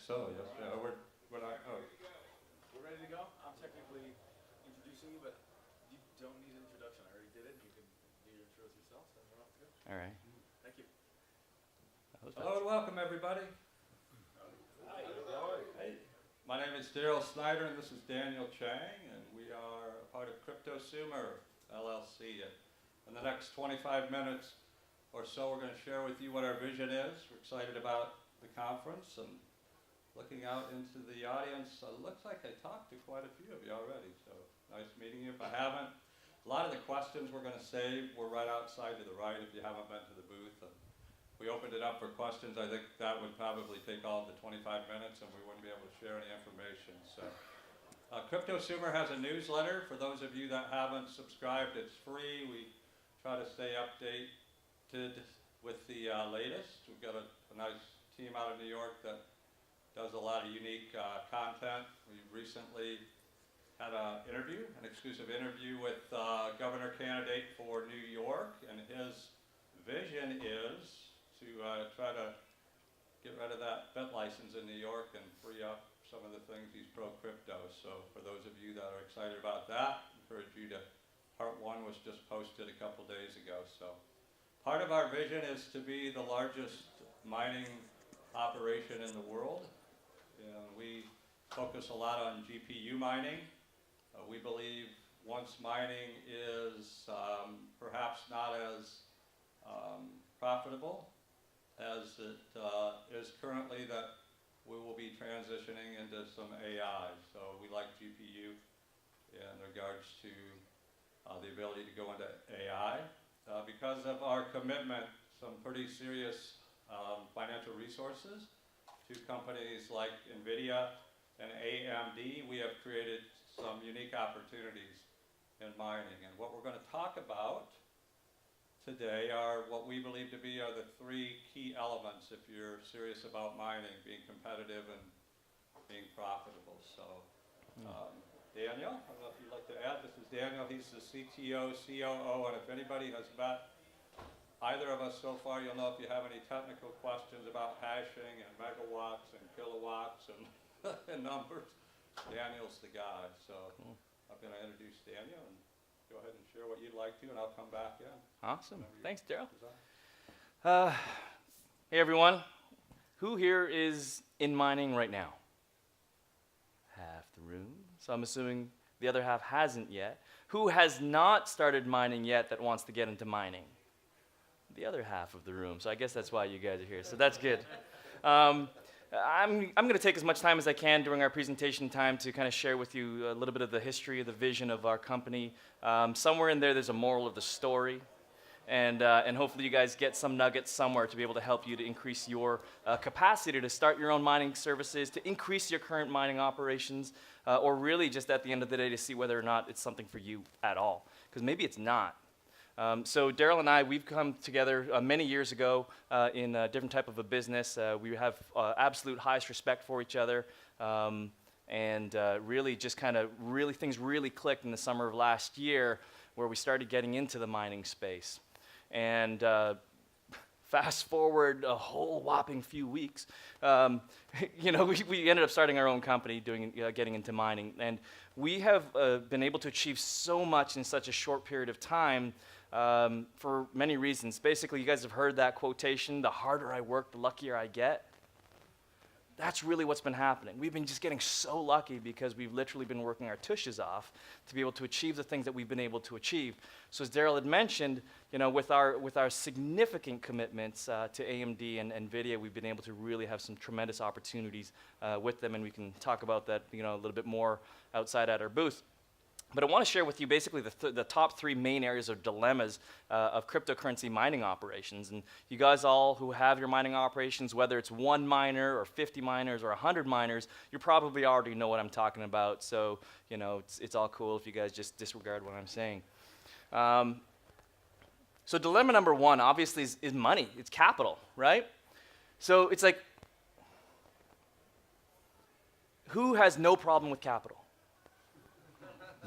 so, yes. We're ready to go? I'm technically introducing you, but you don't need an introduction. I already did it. You can do your intros yourself, then we're off to go. All right. Thank you. Hello and welcome, everybody. Hi. Hey. My name is Daryl Snyder, and this is Daniel Chang, and we are a part of CryptoSumer LLC. In the next 25 minutes or so, we're going to share with you what our vision is. We're excited about the conference and looking out into the audience. Looks like I talked to quite a few of you already, so nice meeting you. If I haven't, a lot of the questions we're going to save were right outside to the right if you haven't been to the booth. And we opened it up for questions. I think that would probably take all of the 25 minutes and we wouldn't be able to share any information. So, CryptoSumer has a newsletter. For those of you that haven't subscribed, it's free. We try to stay updated with the latest. We've got a nice team out of New York that does a lot of unique content. We recently had an exclusive interview with governor candidate for New York, and his vision is to try to get rid of that bet license in New York and free up some of the things he's pro-crypto. So for those of you that are excited about that, I encourage you to, part one was just posted a couple days ago. So part of our vision is to be the largest mining operation in the world. And we focus a lot on GPU mining. We believe once mining is perhaps not as profitable as it is currently, that we will be transitioning into some AI. So we like GPU in regards to the ability to go into AI. Because of our commitment, some pretty serious financial resources to companies like NVIDIA and AMD, we have created some unique opportunities in mining. And what we're going to talk about today are what we believe to be are the three key elements if you're serious about mining: being competitive and being profitable. So Daniel, I don't know if you'd like to add. This is Daniel. He's the CTO, COO, and if anybody has met either of us so far, you'll know if you have any technical questions about hashing and megawatts and kilowatts and, and numbers, Daniel's the guy. So I'm going to introduce Daniel and go ahead and share what you'd like to, and I'll come back in. Awesome. Thanks, Daryl. Hey, everyone. Who here is in mining right now? Half the room. So I'm assuming the other half hasn't yet. Who has not started mining yet that wants to get into mining? The other half of the room. So I guess that's why you guys are here. So that's good. I'm going to take as much time as I can during our presentation time to kind of share with you a little bit of the history, of the vision of our company. Somewhere in there's a moral of the story. And hopefully you guys get some nuggets somewhere to be able to help you to increase your capacity to start your own mining services, to increase your current mining operations, or really just at the end of the day to see whether or not it's something for you at all. Because maybe it's not. So Daryl and I, we've come together many years ago in a different type of a business. We have absolute highest respect for each other, and really just kind of things really clicked in the summer of last year where we started getting into the mining space. And fast forward a whole whopping few weeks, we ended up starting our own company, getting into mining. And we have been able to achieve so much in such a short period of time for many reasons. Basically, you guys have heard that quotation, the harder I work, the luckier I get. That's really what's been happening. We've been just getting so lucky because we've literally been working our tushes off to be able to achieve the things that we've been able to achieve. So as Daryl had mentioned, with our significant commitments to AMD and NVIDIA, we've been able to really have some tremendous opportunities with them, and we can talk about that a little bit more outside at our booth. But I want to share with you basically the top three main areas of dilemmas of cryptocurrency mining operations. And you guys all who have your mining operations, whether it's 1 miner or 50 miners or 100 miners, you probably already know what I'm talking about. So, it's all cool if you guys just disregard what I'm saying. So dilemma number one, obviously, is money. It's capital, right? So it's like, who has no problem with capital?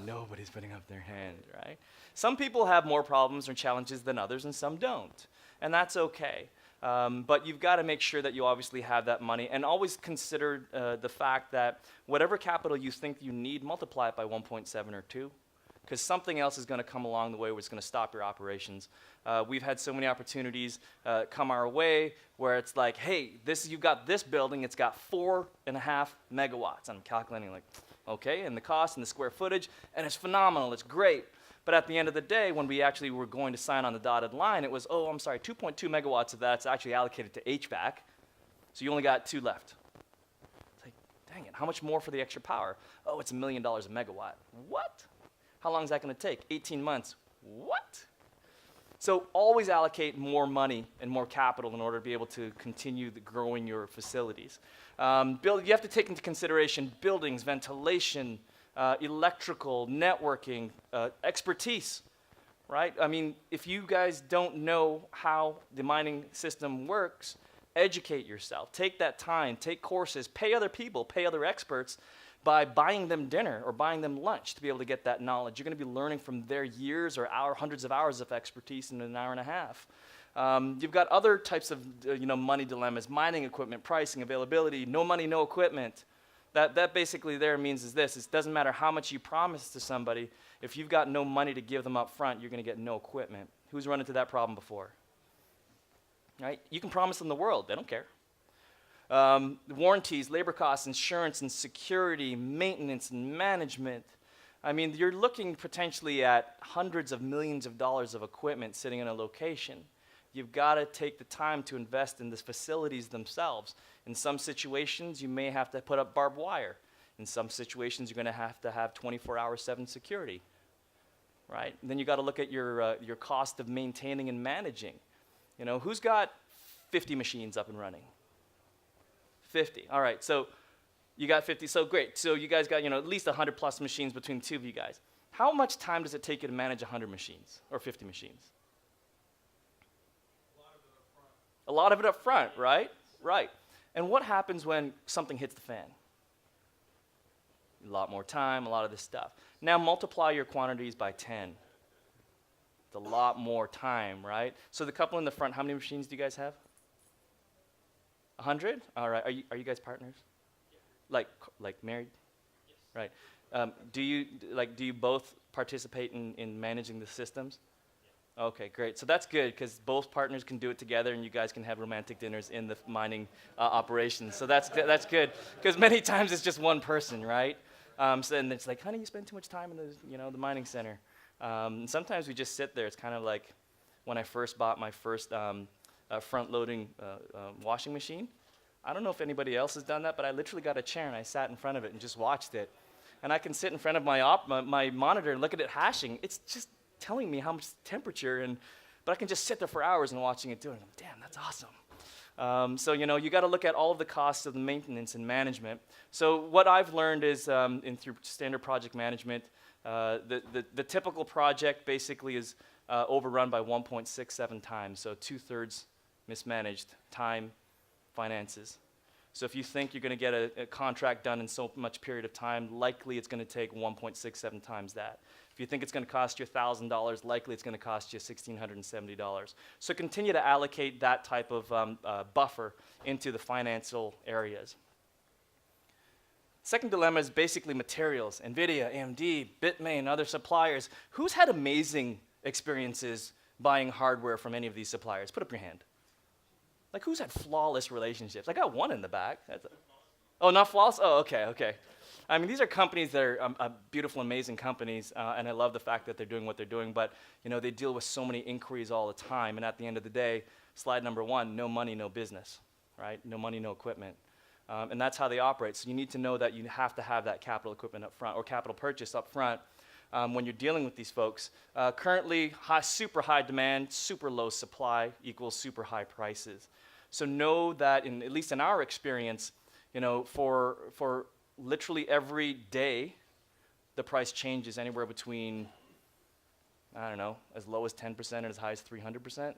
Nobody's putting up their hand, right? Some people have more problems or challenges than others, and some don't. And that's okay. But you've got to make sure that you obviously have that money, and always consider the fact that whatever capital you think you need, multiply it by 1.7 or 2, because something else is going to come along the way where it's going to stop your operations. We've had so many opportunities come our way where it's like, hey, you've got this building, it's got 4.5 megawatts. I'm calculating like, okay, and the cost and the square footage, and it's phenomenal, it's great. But at the end of the day, when we actually were going to sign on the dotted line, it was, oh, I'm sorry, 2.2 megawatts of that's actually allocated to HVAC, so you only got 2 left. It's like, dang it, how much more for the extra power? Oh, it's $1 million a megawatt. What? How long is that going to take? 18 months. What? So always allocate more money and more capital in order to be able to continue growing your facilities. You have to take into consideration buildings, ventilation, electrical, networking, expertise, right? I mean, if you guys don't know how the mining system works, educate yourself. Take that time, take courses, pay other people, pay other experts by buying them dinner or buying them lunch to be able to get that knowledge. You're going to be learning from their years or hundreds of hours of expertise in an hour and a half. You've got other types of money dilemmas: mining equipment, pricing, availability, no money, no equipment. That basically there means is this: it doesn't matter how much you promise to somebody, if you've got no money to give them up front, you're going to get no equipment. Who's run into that problem before? Right? You can promise them the world, they don't care. Warranties, labor costs, insurance and security, maintenance and management. I mean, you're looking potentially at hundreds of millions of dollars of equipment sitting in a location. You've got to take the time to invest in the facilities themselves. In some situations, you may have to put up barbed wire. In some situations, you're going to have 24/7 security, right? And then you got to look at your cost of maintaining and managing. You know, who's got 50 machines up and running? 50. All right, so you got 50. So great. So you guys got at least 100 plus machines between the two of you guys. How much time does it take you to manage 100 machines or 50 machines? A lot of it up front, right? Right. And what happens when something hits the fan? A lot more time, a lot of this stuff. Now multiply your quantities by 10. It's a lot more time, right? So the couple in the front, how many machines do you guys have? 100? All right. Are you guys partners? Yeah. Like married? Yes. Right. Do you both participate in managing the systems? Okay, great. So that's good because both partners can do it together, and you guys can have romantic dinners in the mining operations. So that's good because many times it's just one person, right? So then it's like, honey, you spend too much time in the mining center. Sometimes we just sit there. It's kind of like when I first bought my first front-loading washing machine. I don't know if anybody else has done that, but I literally got a chair and I sat in front of it and just watched it. And I can sit in front of my monitor and look at it hashing. It's just telling me how much temperature, but I can just sit there for hours and watching it do it. Damn, that's awesome. So you got to look at all of the costs of the maintenance and management. So what I've learned is through standard project management, the typical project basically is overrun by 1.67 times. So 2/3 mismanaged time, finances. So if you think you're going to get a contract done in so much period of time, likely it's going to take 1.67 times that. If you think it's going to cost you $1,000, likely it's going to cost you $1,670. So continue to allocate that type of buffer into the financial areas. Second dilemma is basically materials. NVIDIA, AMD, Bitmain, other suppliers. Who's had amazing experiences buying hardware from any of these suppliers? Put up your hand. Like, who's had flawless relationships? I got one in the back. Oh, not flawless? Oh, okay. I mean, these are companies that are beautiful, amazing companies, and I love the fact that they're doing what they're doing, but, they deal with so many inquiries all the time, and at the end of the day, slide number 1, no money, no business, right? No money, no equipment. And that's how they operate. So you need to know that you have to have that capital equipment up front, or capital purchase up front, when you're dealing with these folks. Currently, super high demand, super low supply equals super high prices. So know that, at least in our experience, for literally every day, the price changes anywhere between, I don't know, as low as 10% and as high as 300%.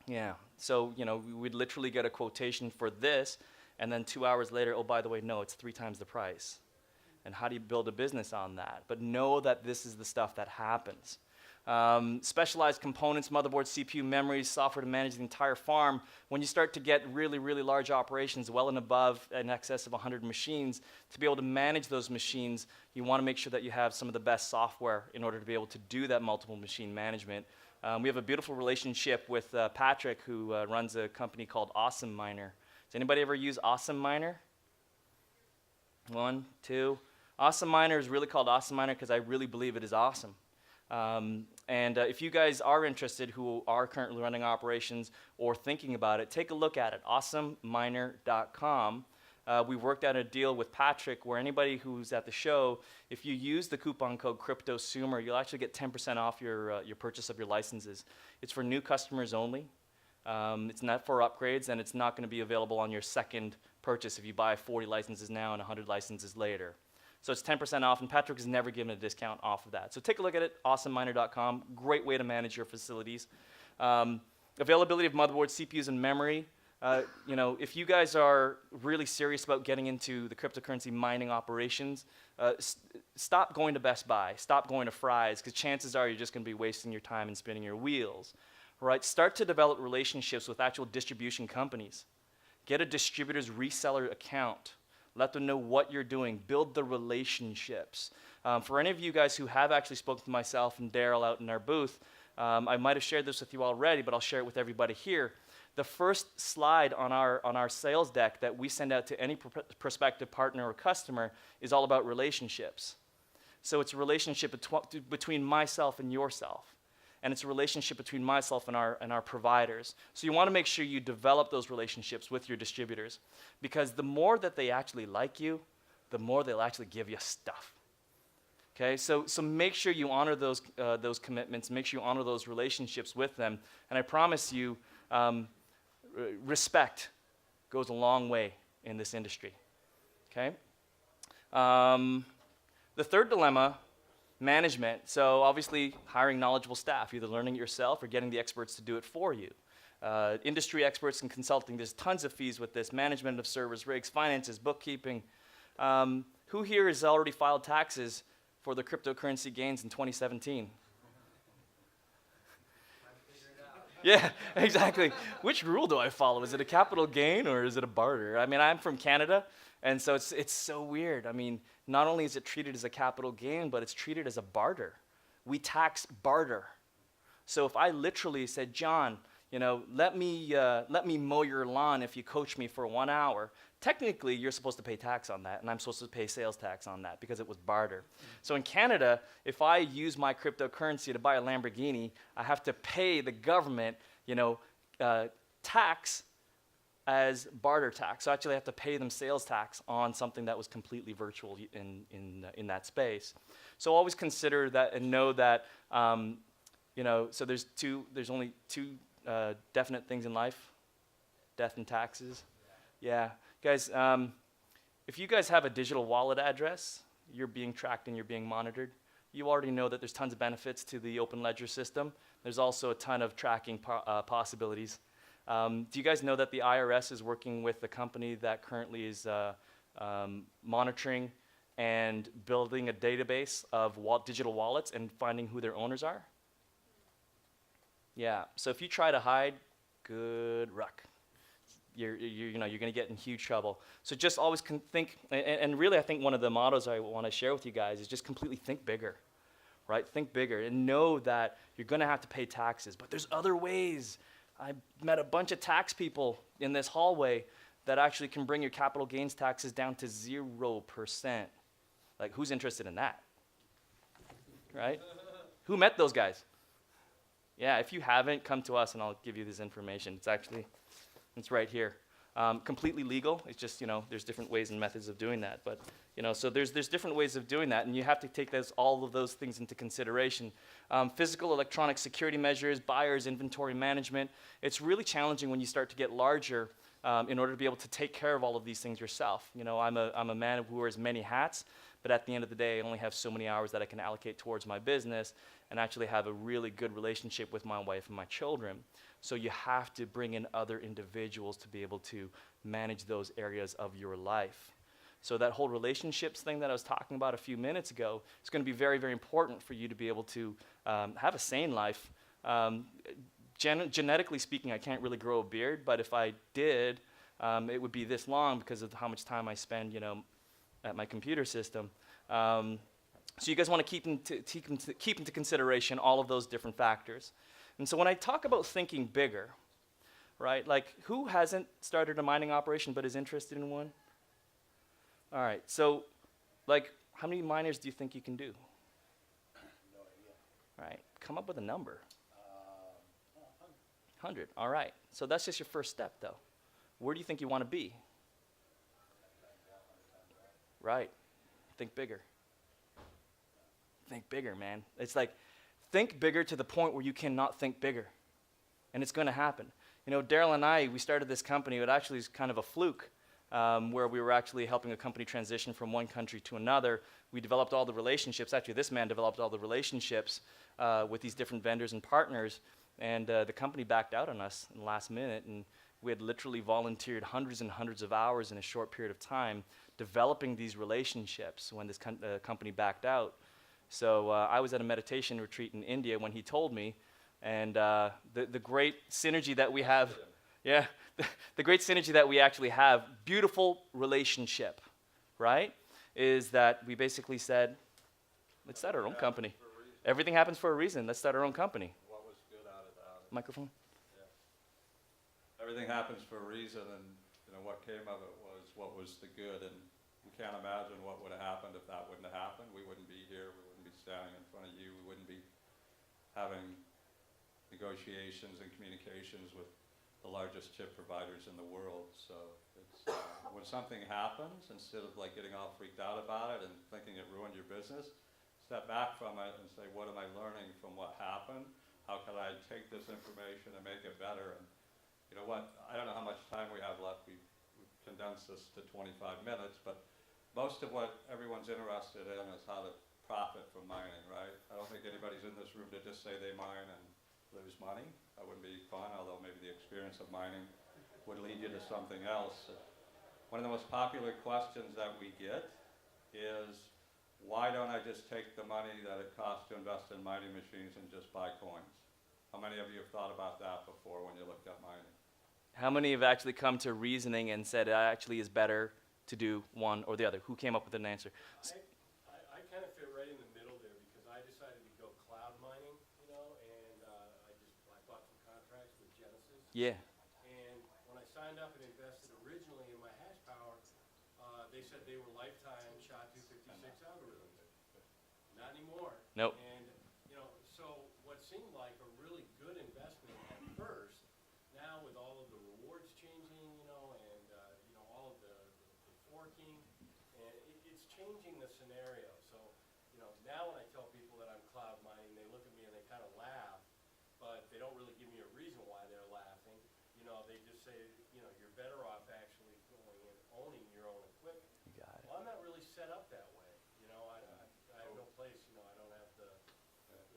Yeah, so, we'd literally get a quotation for this, and then 2 hours later, oh, by the way, no, it's 3 times the price. And how do you build a business on that? But know that this is the stuff that happens. specialized components, motherboard, CPU, memories, software to manage the entire farm. When you start to get really, really large operations, well and above in excess of 100 machines, to be able to manage those machines, you want to make sure that you have some of the best software in order to be able to do that multiple machine management. We have a beautiful relationship with Patrick, who runs a company called Awesome Miner. Does anybody ever use Awesome Miner? 1, 2. Awesome Miner is really called Awesome Miner because I really believe it is awesome. If you guys are interested, who are currently running operations or thinking about it, take a look at it, awesomeminer.com. We've worked out a deal with Patrick where anybody who's at the show, if you use the coupon code CryptoSumer, you'll actually get 10% off your purchase of your licenses. It's for new customers only. It's not for upgrades, and it's not going to be available on your second purchase if you buy 40 licenses now and 100 licenses later. So it's 10% off, and Patrick has never given a discount off of that. So take a look at it, awesomeminer.com. Great way to manage your facilities. Availability of motherboards, CPUs, and memory. If you guys are really serious about getting into the cryptocurrency mining operations, stop going to Best Buy, stop going to Fry's, because chances are you're just going to be wasting your time and spinning your wheels. Right? Start to develop relationships with actual distribution companies. Get a distributor's reseller account. Let them know what you're doing. Build the relationships. For any of you guys who have actually spoken to myself and Daryl out in our booth, I might have shared this with you already, but I'll share it with everybody here. The first slide on our sales deck that we send out to any prospective partner or customer is all about relationships. So it's a relationship between myself and yourself. And it's a relationship between myself and our providers. So you want to make sure you develop those relationships with your distributors, because the more that they actually like you, the more they'll actually give you stuff. Okay, so make sure you honor those commitments, make sure you honor those relationships with them, and I promise you, respect goes a long way in this industry. Okay. The third dilemma. Management. So obviously hiring knowledgeable staff, either learning it yourself or getting the experts to do it for you. Industry experts and consulting, there's tons of fees with this. Management of servers, rigs, finances, bookkeeping. Who here has already filed taxes for the cryptocurrency gains in 2017? Yeah, exactly. Which rule do I follow? Is it a capital gain or is it a barter? I mean, I'm from Canada, and so it's so weird. I mean, not only is it treated as a capital gain, but it's treated as a barter. We tax barter. So if I literally said, John, let me mow your lawn if you coach me for 1 hour, technically you're supposed to pay tax on that, and I'm supposed to pay sales tax on that because it was barter. So in Canada, if I use my cryptocurrency to buy a Lamborghini, I have to pay the government, tax as barter tax. So actually I have to pay them sales tax on something that was completely virtual in that space. So always consider that and know that, so there's only two definite things in life: death and taxes. Yeah. Guys, if you guys have a digital wallet address, you're being tracked and you're being monitored. You already know that there's tons of benefits to the open ledger system. There's also a ton of tracking possibilities. Do you guys know that the IRS is working with the company that currently is monitoring and building a database of digital wallets and finding who their owners are? Yeah, so if you try to hide, good luck. You're going to get in huge trouble. So just always think, and really I think one of the mottos I want to share with you guys is just completely think bigger, right? Think bigger and know that you're going to have to pay taxes, but there's other ways. I met a bunch of tax people in this hallway that actually can bring your capital gains taxes down to 0%. Like, who's interested in that? Right? Who met those guys? Yeah, if you haven't, come to us and I'll give you this information. It's right here. Completely legal. It's just, there's different ways and methods of doing that. But, so there's different ways of doing that, and you have to take all of those things into consideration. Physical, electronic security measures, buyers, inventory management. It's really challenging when you start to get larger in order to be able to take care of all of these things yourself. I'm a man who wears many hats, but at the end of the day, I only have so many hours that I can allocate towards my business and actually have a really good relationship with my wife and my children. So you have to bring in other individuals to be able to manage those areas of your life. So that whole relationships thing that I was talking about a few minutes ago is going to be very, very important for you to be able to have a sane life. Genetically speaking, I can't really grow a beard, but if I did, it would be this long because of how much time I spend, at my computer system. So you guys want to keep into consideration all of those different factors. And so when I talk about thinking bigger, right, like who hasn't started a mining operation but is interested in one? All right, so like how many miners do you think you can do? No idea. All right, come up with a number. 100, all right. So that's just your first step though. Where do you think you want to be? Right, think bigger. Think bigger, man. It's like, think bigger to the point where you cannot think bigger. And it's going to happen. Daryl and I, we started this company. It actually is kind of a fluke, where we were actually helping a company transition from one country to another. We developed all the relationships. Actually, this man developed all the relationships with these different vendors and partners. And the company backed out on us in the last minute. And we had literally volunteered hundreds and hundreds of hours in a short period of time developing these relationships when this company backed out. So I was at a meditation retreat in India when he told me, and the great synergy that we have, the great synergy that we actually have, beautiful relationship, right, is that we basically said, let's start our own company. Everything happens for a reason. Let's start our own company. What was good out of that? Microphone? Yeah. Everything happens for a reason, and what came of it was what was the good, and we can't imagine what would have happened if that wouldn't have happened. We wouldn't be here. We wouldn't be standing in front of you. We wouldn't be having negotiations and communications with the largest chip providers in the world. So it's, when something happens, instead of like getting all freaked out about it and thinking it ruined your business, step back from it and say, what am I learning from what happened? How can I take this information and make it better? And you know what, I don't know how much time we have left. We've condensed this to 25 minutes, but most of what everyone's interested in is how to profit from mining, right? I don't think anybody's in this room to just say they mine and lose money. That wouldn't be fun, although maybe the experience of mining would lead you to something else. One of the most popular questions that we get is, why don't I just take the money that it costs to invest in mining machines and just buy coins? How many of you have thought about that before when you looked at mining? How many have actually come to reasoning and said it actually is better to do one or the other? Who came up with an answer? I kind of fit right in the middle there because I decided to go cloud mining, and I bought some contracts with Genesis. Yeah. And when I signed up and invested originally in my hash power, they said they were lifetime SHA-256 algorithms. Not anymore. Nope. And so what seemed like a really good investment at first, now with all of the rewards changing, and all of the forking, and it's changing the scenario. So, now when I tell people that I'm cloud mining, they look at me and they kind of laugh, but they don't really give me a reason why they're laughing. They just say, you're better off actually going and owning your own equipment. You got it. Well, I'm not really set up that way. I have no place, I don't have the,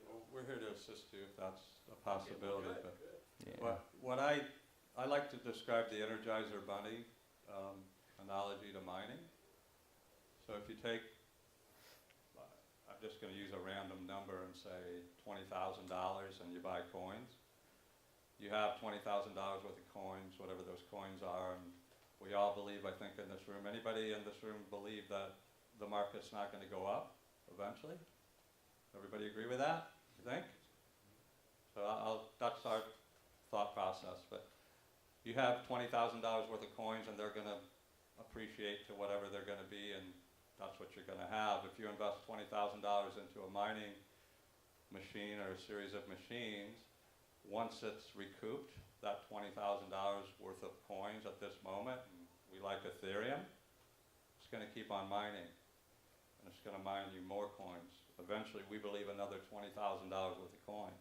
Well, we're here to assist you if that's a possibility. Okay, But good. Yeah. what I like to describe the Energizer Bunny analogy to mining. So if you take, I'm just going to use a random number and say $20,000 and you buy coins. You have $20,000 worth of coins, whatever those coins are, and we all believe, I think, in this room, anybody in this room believe that the market's not going to go up eventually? Everybody agree with that, you think? So that's our thought process. But you have $20,000 worth of coins and they're going to appreciate to whatever they're going to be, and that's what you're going to have. If you invest $20,000 into a mining machine or a series of machines, once it's recouped, that $20,000 worth of coins at this moment, and we like Ethereum, it's going to keep on mining, and it's going to mine you more coins. Eventually, we believe another $20,000 worth of coin,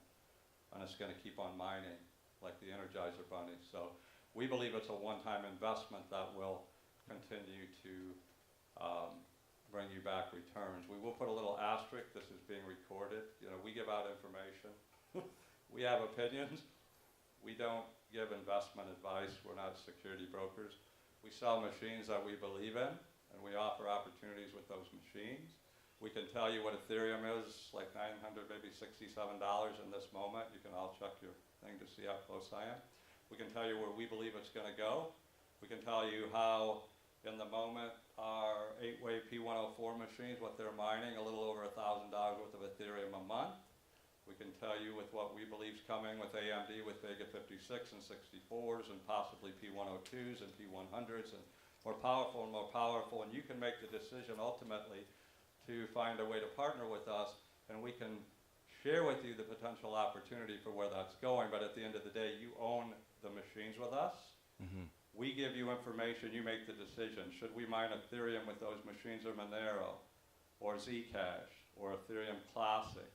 and it's going to keep on mining like the Energizer Bunny. So we believe it's a one-time investment that will continue to bring you back returns. We will put a little asterisk. This is being recorded. We give out information. We have opinions. We don't give investment advice. We're not security brokers. We sell machines that we believe in, and we offer opportunities with those machines. We can tell you what Ethereum is, like $900, maybe $67 in this moment. You can all check your thing to see how close I am. We can tell you where we believe it's going to go. We can tell you how, in the moment, our 8-way P104 machines, what they're mining, a little over $1,000 worth of Ethereum a month. We can tell you with what we believe is coming with AMD, with Vega 56 and 64s, and possibly P102s and P100s, and more powerful, and you can make the decision ultimately to find a way to partner with us, and we can share with you the potential opportunity for where that's going, but at the end of the day, you own the machines with us. Mm-hmm. We give you information, you make the decision. Should we mine Ethereum with those machines, or Monero, or Zcash, or Ethereum Classic?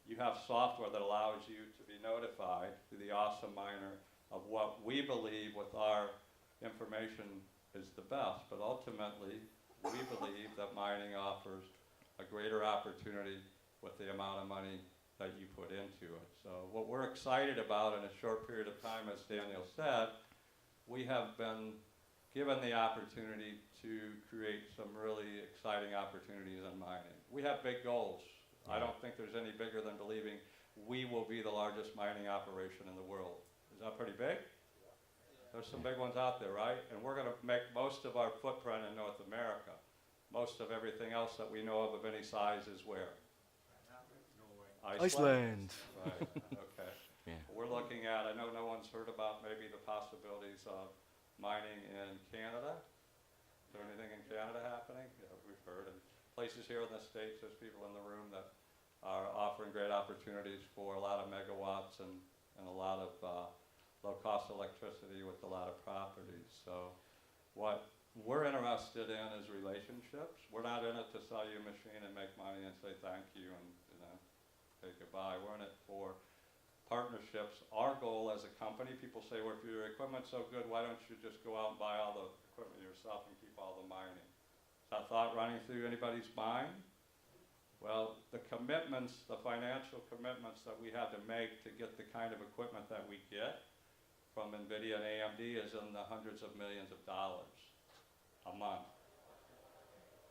You have software that allows you to be notified through the Awesome Miner of what we believe with our information is the best. But ultimately, we believe that mining offers a greater opportunity with the amount of money that you put into it. So what we're excited about in a short period of time, as Daniel said, we have been given the opportunity to create some really exciting opportunities in mining. We have big goals. I don't think there's any bigger than believing we will be the largest mining operation in the world. Is that pretty big? There's some big ones out there, right? And we're going to make most of our footprint in North America. Most of everything else that we know of any size is where? Iceland. Right, okay. Yeah. We're looking at, I know no one's heard about maybe the possibilities of mining in Canada. Is there anything in Canada happening? Yeah, we've heard. And places here in the States, there's people in the room that are offering great opportunities for a lot of megawatts and a lot of low-cost electricity with a lot of properties. So what we're interested in is relationships. We're not in it to sell you a machine and make money and say thank you and say goodbye. We're in it for partnerships. Our goal as a company, people say, well, if your equipment's so good, why don't you just go out and buy all the equipment yourself and keep all the mining? Is that thought running through anybody's mind? Well, the commitments, the financial commitments that we had to make to get the kind of equipment that we get from NVIDIA and AMD is in the hundreds of millions of dollars a month.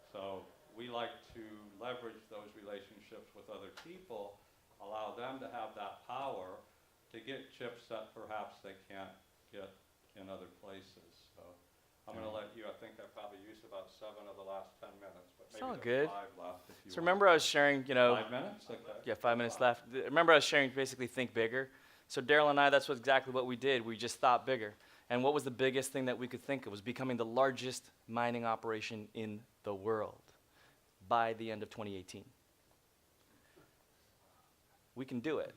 So we like to leverage those relationships with other people, allow them to have that power to get chips that perhaps they can't get in other places. So I'm going to let you, I think I probably used about 7 of the last 10 minutes, but It's maybe all there's good. 5 left if you So want. remember I was sharing, 5 minutes? Okay. Yeah, 5 minutes left. Remember I was sharing basically think bigger. So Daryl and I, that's exactly what we did. We just thought bigger. And what was the biggest thing that we could think of? Was becoming the largest mining operation in the world by the end of 2018. We can do it.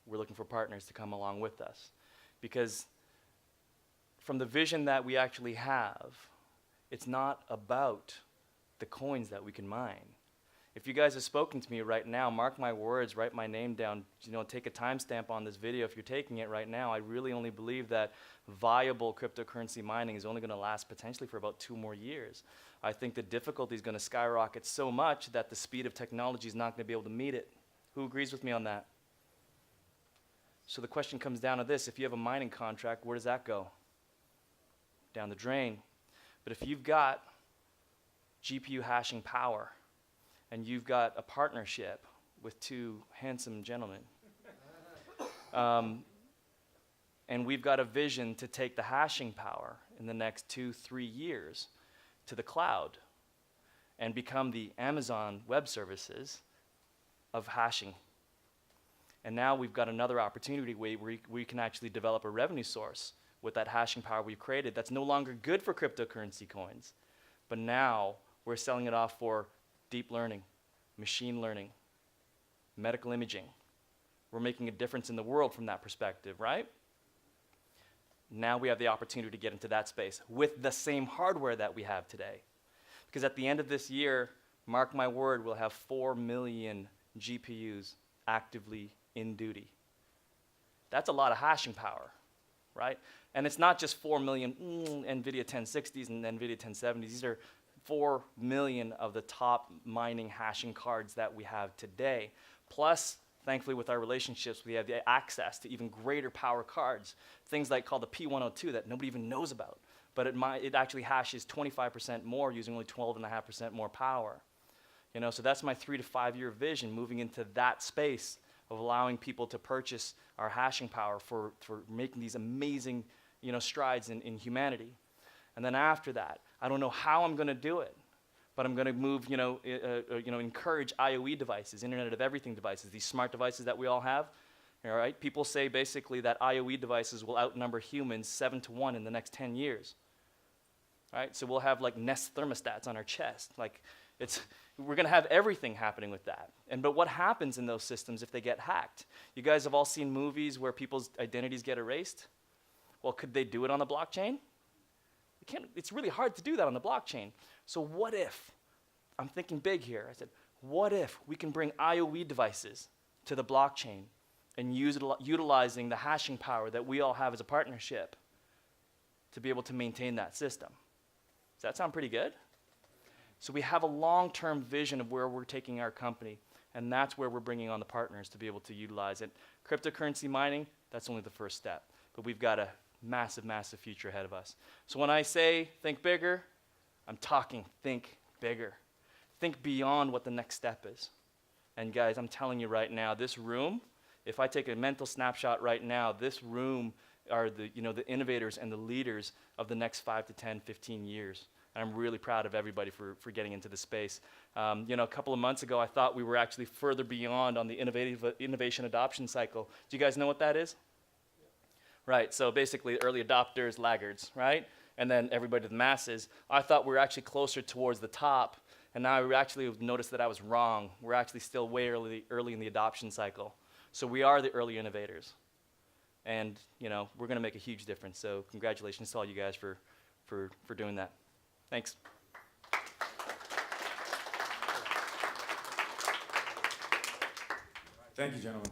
We're looking for partners to come along with us. Because from the vision that we actually have, it's not about the coins that we can mine. If you guys have spoken to me right now, mark my words, write my name down, take a timestamp on this video if you're taking it right now. I really only believe that viable cryptocurrency mining is only going to last potentially for about 2 more years. I think the difficulty is going to skyrocket so much that the speed of technology is not going to be able to meet it. Who agrees with me on that? So the question comes down to this. If you have a mining contract, where does that go? Down the drain. But if you've got GPU hashing power, and you've got a partnership with 2 handsome gentlemen, and we've got a vision to take the hashing power in the next 2-3 years to the cloud and become the Amazon Web Services of hashing. And now we've got another opportunity where we can actually develop a revenue source with that hashing power we've created that's no longer good for cryptocurrency coins, but now we're selling it off for deep learning, machine learning, medical imaging. We're making a difference in the world from that perspective, right? Now we have the opportunity to get into that space with the same hardware that we have today. Because at the end of this year, mark my word, we'll have 4 million GPUs actively in duty. That's a lot of hashing power, right? And it's not just 4 million NVIDIA 1060s and NVIDIA 1070s. These are 4 million of the top mining hashing cards that we have today. Plus, thankfully with our relationships, we have the access to even greater power cards, things like called the P102 that nobody even knows about. but it actually hashes 25% more using only 12.5% more power. You know, so that's my 3 to 5 year vision, moving into that space of allowing people to purchase our hashing power for making these amazing, you know, strides in humanity. And then after that, I don't know how I'm going to do it, but I'm going to move, encourage IoE devices, Internet of Everything devices, these smart devices that we all have. All right, people say basically that IoE devices will outnumber humans 7 to 1 in the next 10 years. All right, so we'll have like Nest thermostats on our chest. Like, we're going to have everything happening with that. But what happens in those systems if they get hacked? You guys have all seen movies where people's identities get erased. Well, could they do it on the blockchain? It's really hard to do that on the blockchain. So what if, I'm thinking big here, I said, what if we can bring IoE devices to the blockchain and utilizing the hashing power that we all have as a partnership to be able to maintain that system? Does that sound pretty good? So we have a long-term vision of where we're taking our company, and that's where we're bringing on the partners to be able to utilize it. Cryptocurrency mining, that's only the first step, but we've got a massive, massive future ahead of us. So when I say think bigger, I'm talking think bigger. Think beyond what the next step is. And guys, I'm telling you right now, this room, if I take a mental snapshot right now, this room are the innovators and the leaders of the next 5 to 10, 15 years. And I'm really proud of everybody for getting into the space. A couple of months ago, I thought we were actually further beyond on the innovation adoption cycle. Do you guys know what that is? Yeah. Right, so basically early adopters, laggards, right? And then everybody to the masses. I thought we were actually closer towards the top, and now I actually noticed that I was wrong. We're actually still way early in the adoption cycle. So we are the early innovators. And, we're going to make a huge difference. So congratulations to all you guys for doing that. Thanks. Thank you, gentlemen.